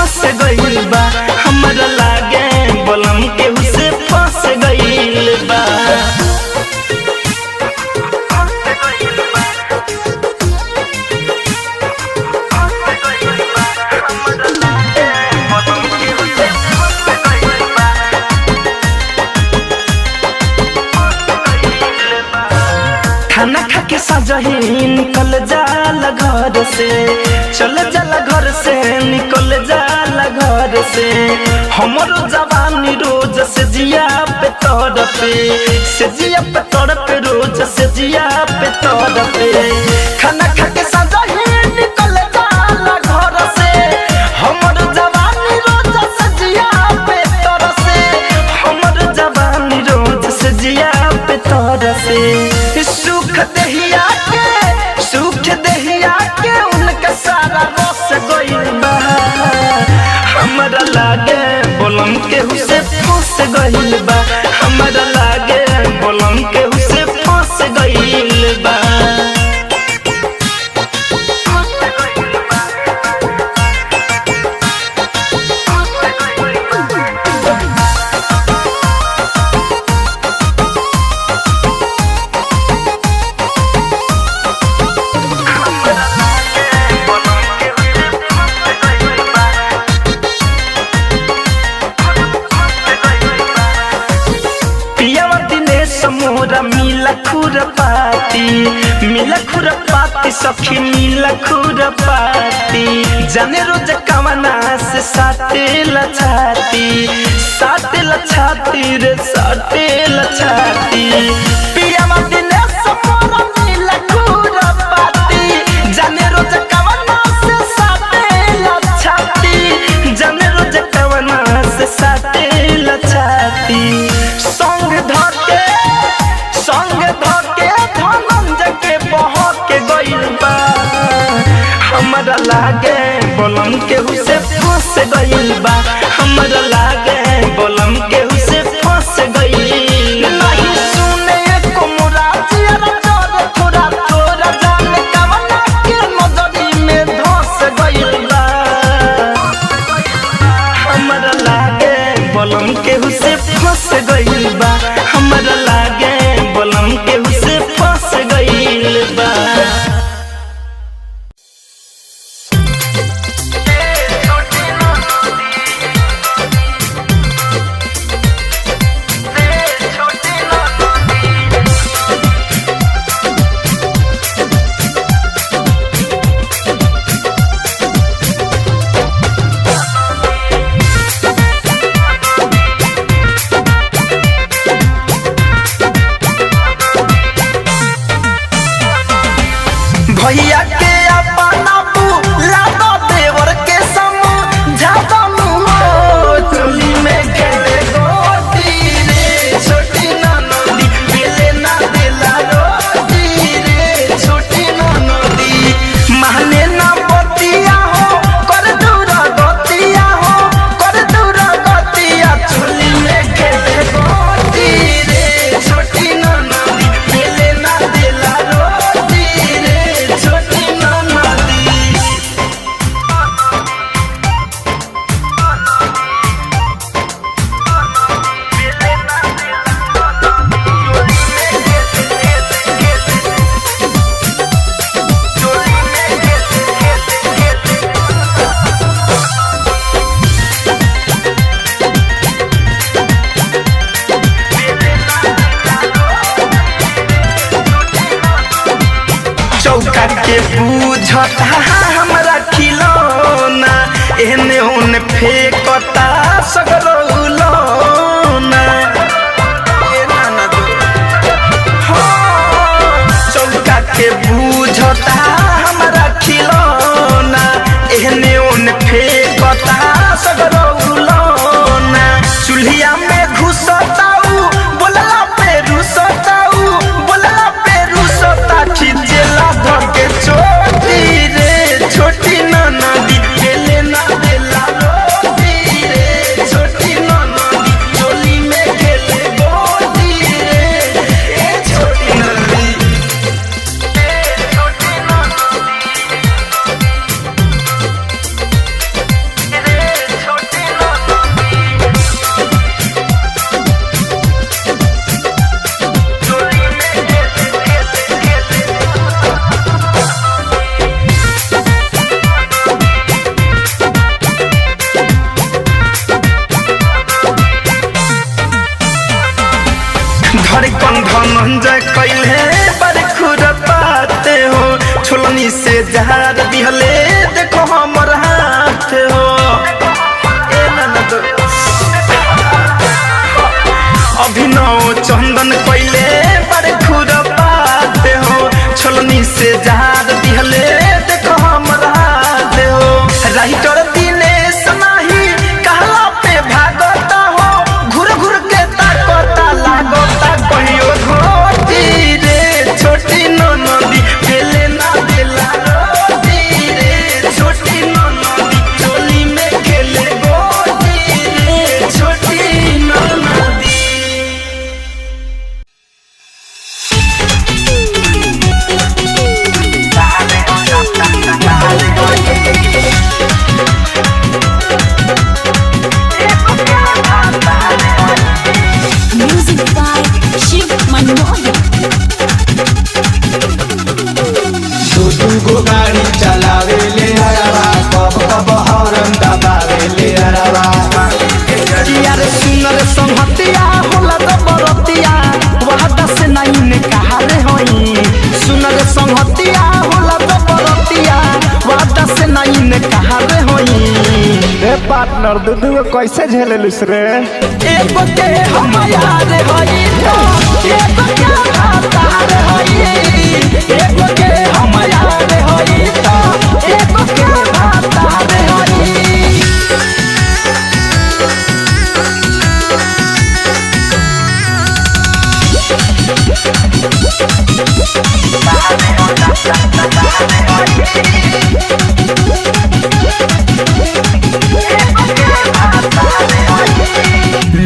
फंस गइल बा हमरा लागे बलम केहू से फंस गइल बा। खाना खा के सजही निकल जाला घर से, चल जाला घर से निकल जाला घर से। हमरो जवानी रोज से जिया पे तड़पे, से जिया पे तड़पे रोज से जिया पे तड़पे। खाना खा के सजही निकल जाला घर से, हमरो जवानी रोज से जिया पे तरसे, हमरो जवानी रोज से जिया पे तरसे। सुख दहिया के उनका सारा रस गइल बा हमरा लागे बलम केहू से फंस गइल बा हमरा लागे बलम केहू से फंस गइल बा। मिला खुरपाती सखी मिला खुरपाती, जाने रोज कवना से साटे लछाती, साटे लछाती रे साटे लछाती। पियावा दिनेश मोरा मिला खुरपाती, जाने रोज कवना से साटे लछाती, जाने रोज कवना से साटे लछाती। संग धके धनंजय के बहक गइल बा हमरा लागे बलम केहू से फंस गइल बा हमरा लागे बलम केहू से फंस गइल। नहीं सुने को मुराजिया तोर थोड़ा तोरा जाने कवना के नजरी में धंस गइल बा हमरा लागे बलम केहू से फंस गइल बा हमरा लागे बलम केहू से फंस गइल बा। भैया के अपना बुला दो देवर के समझा दो चोली में खेले गोटी रे छोटी ननदी मिले ना दिला रोटी रे छोटी ननदी। माने ना बतिया हो कर दूरा गतिया हो कर दूरा गतिया, चोली में खेले गोटी रे छोटी ननदी मिले ना दिला रोटी रे छोटी ननदी। चौका के बूझता हमरा खिलौना, एहने ओने फेंकता सगरो लौना। चौका के बूझता हमरा खिलौना, एहने ओने फेंकता सगरो लौना। चूल्हिया में घुसताऊ बोलला पे रुसताऊ बोलला पे रुसता, खिचेला धके छोटी रे छोटी ननदी खेले ना देला रोटी रे छोटी मन कोइले बड़े खुरपाते हो छोलनी से जहाज दिहले देखो हमरा दे हो राइटर दिनेश नाही कहला पे भागता हो घुर घुर के ताकता लागता कहियो घोटी रे छोटी ननदी बेले ना बेला रोटी रे छोटी ननदी चोली में खेले गोटी रे छोटी ननदी। Music by Shiv Manohar. गो गाड़ी चलावे ले हरवा कब कब हॉर्न दबावे ले हरवा यार सुनर संहतिया होला दबरतिया वहदा से नहीं ने कहा रे होई सुनर संहतिया होला दबरतिया वहदा से नहीं ने कहा रे होई रे पार्टनर दूधू कैसे झेलेलुस रे एगो के हम यार होई तो एगो के भातार होई एगो के हम यार होई तो एगो के भातार होई।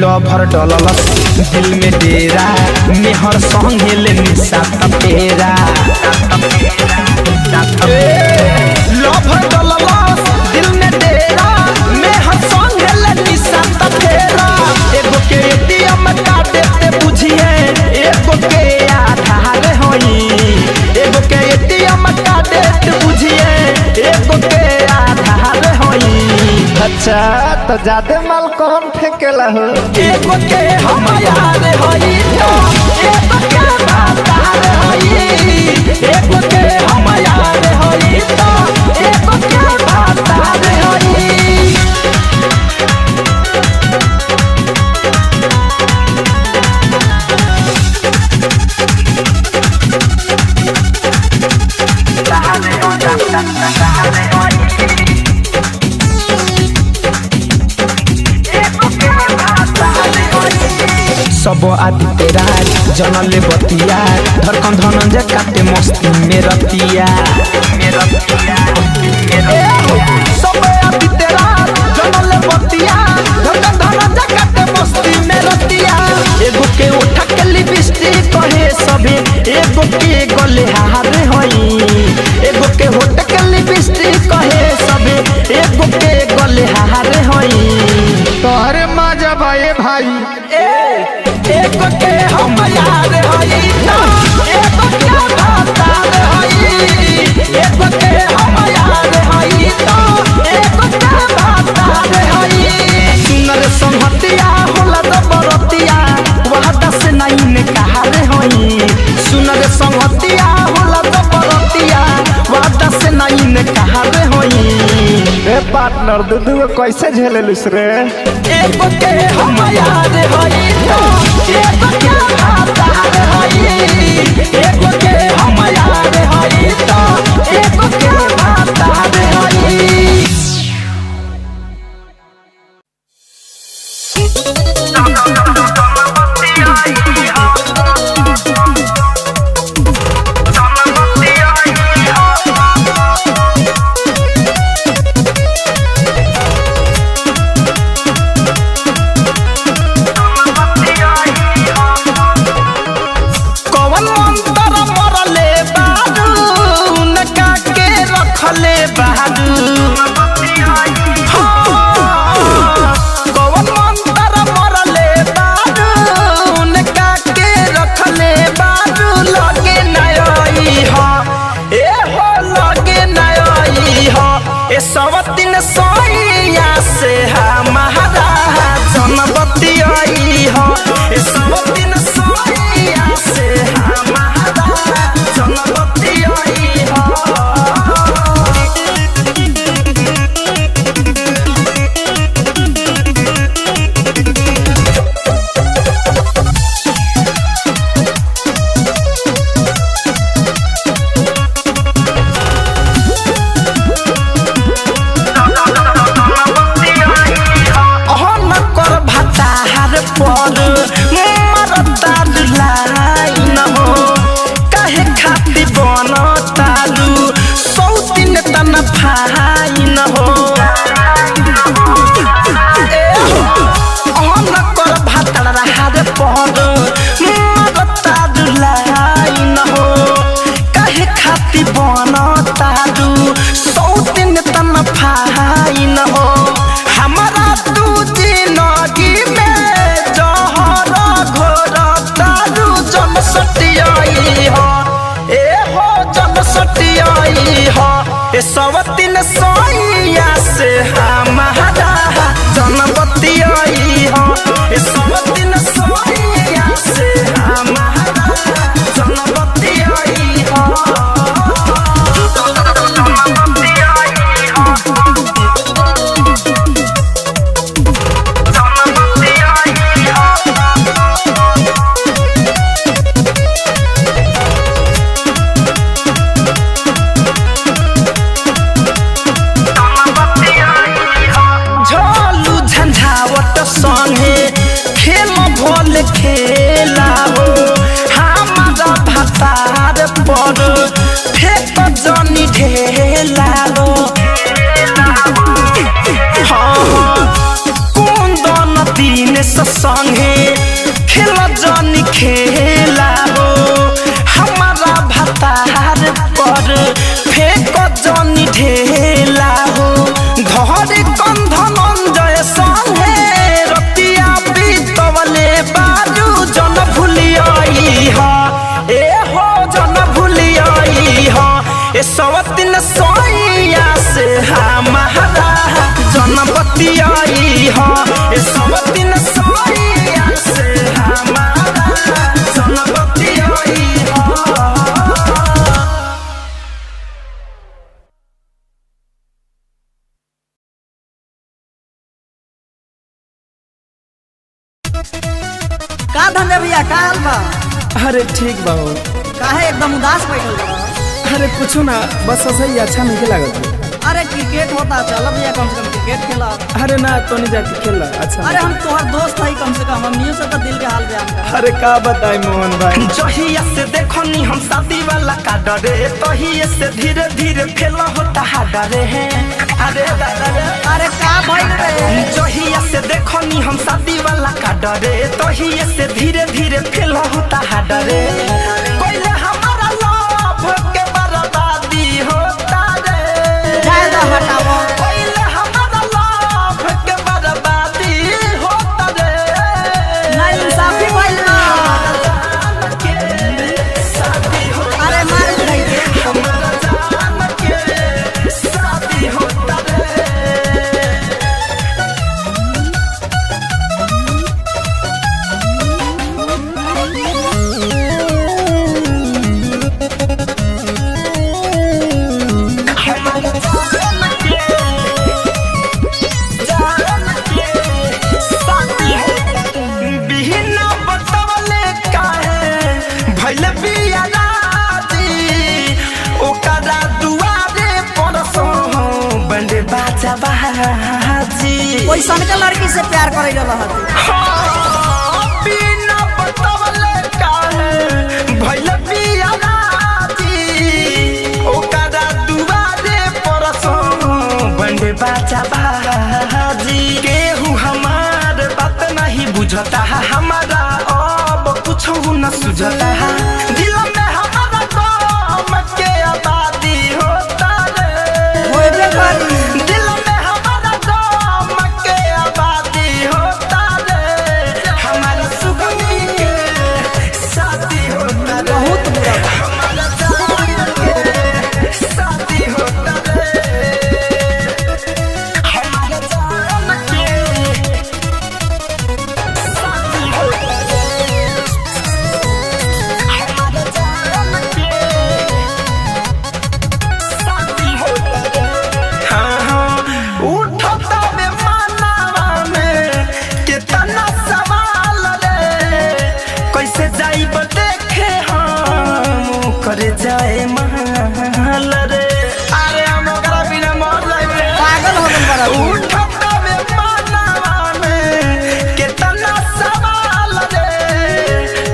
लभर डललस दिल में डेरा मेहर संगे ले निशा तपेरा लभर डललस दिल में डेरा मेहर संगे ले निशा तपेरा एगो के एटीएम कार्ड देते बुझिए एगो के आधार होई एगो के एटीएम कार्ड देते बुझिए एगो के आधार होई। अच्छा तो ज्यादा माल कौन फेंकेला हो एगो के हम यार होई तो एगो के भातार होई एगो के हम यार होई तो एगो के भातार होई। सब आदित्य राज जनले बतिया धड़कन धनंजय काटे मस्ती में रतिया सब आदित्य राज जनले बतिया धड़कन धनंजय काटे मस्ती में रतिया एगो के उठा के लिपस्टिक कहे सभी एगो के गले हार होई एगो के होठ के लिपस्टिक कहे सभी एगो के गले हार होई। तोहरे मजा भाई भाई एगो के हम यार होई तो एगो के भातार होई एगो के हम यार होई तो एगो के भातार होई। सुनर संहतिया होला दबरतिया वहदा से नहीं ने कहा रे होई सुनर संहतिया होला दबरतिया वहदा से नहीं ने कहा रे होई। रे पार्टनर दूधू कैसे झेलेलुस रे एगो के हम यार होई तो एगो के भातार होई एगो के हम यार होई तो एगो के भातार होई। कौन मंत्र मरले बारू नका के रखले बारू कौन मंत्र मरले बारू नका के रखले बारू लगे नई हो ए हो लगे नई हो ए सब दिन सोइया से हमारा जनबती आई हो ए सब दिन सोइया से हमारा जनबती आई हो। हमारा जनपति आई हो सब दिन सोइया से हमारा जनपति आई हो। का धंधे भैया का हाल बा? अरे ठीक बा हो। काहे एकदम उदास बैठल बा? अरे कुछ ना बस सही अच्छा नहीं लागत। अरे क्रिकेट होता चल भैया कम से कम क्रिकेट खेला। अरे ना तो नहीं जाके खेला अच्छा। अरे हम तोहर दोस्त है कम से कम हमनियों से तो दिल के हाल बयान कर। अरे का बताई मोहन भाई जहिया से देखो नी हम शादी वाला का डरे तहिए से धीरे धीरे फेल होता है डरे हैं। अरे अरे का भइल रे? जहिया से देखो नी हम शादी वाला का डरे तहिए से धीरे धीरे फेल होता है डरे। पहले हमारा लव के बर्बादी होता रे। ज्यादा हटाओ। पहले हमारा लव के बर्बादी होता रे। नहीं इंसाफी भइल ना। अरे मार दे हमारा जान के शादी होता रे। बिना बतवले काहे भइल बिया राजी ओकरा दुआरे परसो बंदे बाजा बाजी। ओइसन के लड़की से प्यार करे रहत। बिना बतवले काहे भइल बिया राजी ओकरा दुआरे परसो बंदे बाजा बाजी। केहू हमार बात नहीं बुझता है हमारा अब कुछ न सुझता है। दिल में हमारा गम के आबादी होता रे। होइबे करी। दिल में हमारा गम के आबादी होता रे। हमारा सुगमी के शादी होता रे। बहुत बुरा। हमारा जान के शादी होता रे। हमारा जान के शादी होता रे। हमारा जान के शादी होता रे। हाँ हाँ उठता में मानवा में कितना सवाल रे। कैसे जाइब देखे हम करे जाए महल रे। अरे हम ओकरा बिना मर जाइबे। पागल हो गइल बड़ा तू। उठता में मानवा में कितना सवाल रे।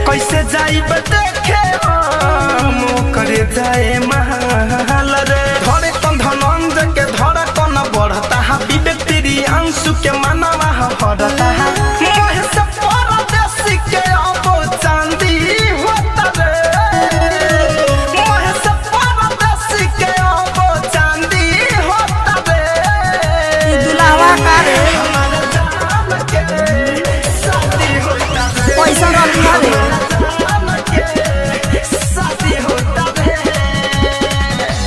कैसे जाइब देखे हम करे जाए महल रे। धरे कन धनंज के धरा कन बढ़ता है विवेक तेरी अंशु के मनवा हरता है। मोह से परदेसी के अब चांदी होता रे। मोह से परदेसी के अब चांदी होता रे। ई दुल्हवा का रे? हमारा जान के शादी होता रे। पैसा रखी रे। जान के शादी होता रे।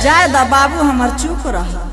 जाए दा बाबू हमर चुप रहा।